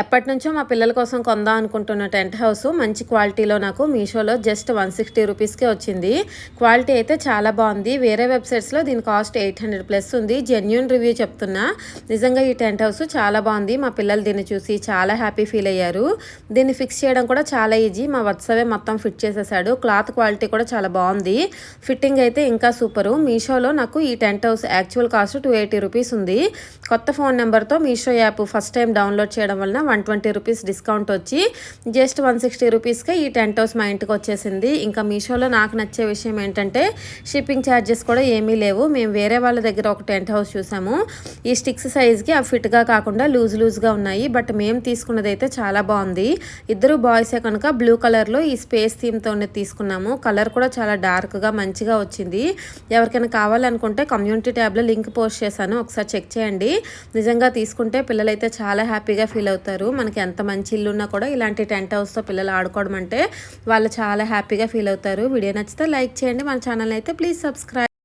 ఎప్పటినుంచో మా పిల్లల కోసం కొందాం అనుకుంటున్న టెంట్ హౌస్ మంచి క్వాలిటీలో నాకు మీషోలో జస్ట్ 160 రూపీస్కే వచ్చింది. క్వాలిటీ అయితే చాలా బాగుంది. వేరే వెబ్సైట్స్లో దీని కాస్ట్ 800 ప్లస్ ఉంది. జెన్యూన్ రివ్యూ చెప్తున్నా. నిజంగా ఈ టెంట్ హౌస్ చాలా బాగుంది. మా పిల్లలు దీన్ని చూసి చాలా హ్యాపీ ఫీల్ అయ్యారు. దీన్ని ఫిక్స్ చేయడం కూడా చాలా ఈజీ. మా వత్సవే మొత్తం ఫిట్ చేసేసాడు. క్లాత్ క్వాలిటీ కూడా చాలా బాగుంది. ఫిట్టింగ్ అయితే ఇంకా సూపరు. మీషోలో నాకు ఈ tent house actual cost 280 rupees ఉంది. కొత్త ఫోన్ నెంబర్తో Meesho app first time download చేయడం వలన 120 రూపీస్ డిస్కౌంట్ వచ్చి జస్ట్ 160 రూపీస్కే ఈ టెంట్ హౌస్ మా ఇంటికి వచ్చేసింది. ఇంకా మీషోలో నాకు నచ్చే విషయం ఏంటంటే షిప్పింగ్ ఛార్జెస్ కూడా ఏమీ లేవు. మేము వేరే వాళ్ళ దగ్గర ఒక టెంట్ హౌస్ చూసాము. ఈ స్టిక్స్ సైజ్కి అవి ఫిట్గా కాకుండా లూజ్గా ఉన్నాయి. బట్ మేము తీసుకున్నది అయితే చాలా బాగుంది. ఇద్దరు బాయ్సే కనుక బ్లూ కలర్లో ఈ స్పేస్ థీమ్తో తీసుకున్నాము. కలర్ కూడా చాలా డార్క్గా మంచిగా వచ్చింది. ఎవరికైనా కావాలనుకుంటే కమ్యూనిటీ ట్యాబ్లో లింక్ పోస్ట్ చేశాను, ఒకసారి చెక్ చేయండి. నిజంగా తీసుకుంటే పిల్లలైతే చాలా హ్యాపీగా ఫీల్ అవుతారు. మనకి ఎంత మంచి ఇల్లు ఉన్నా కూడా ఇలాంటి టెంట్ హౌస్తో పిల్లలు ఆడుకోవడం అంటే వాళ్ళు చాలా హ్యాపీగా ఫీల్ అవుతారు. వీడియో నచ్చితే లైక్ చేయండి. మన ఛానల్ అయితే ప్లీజ్ సబ్స్క్రైబ్.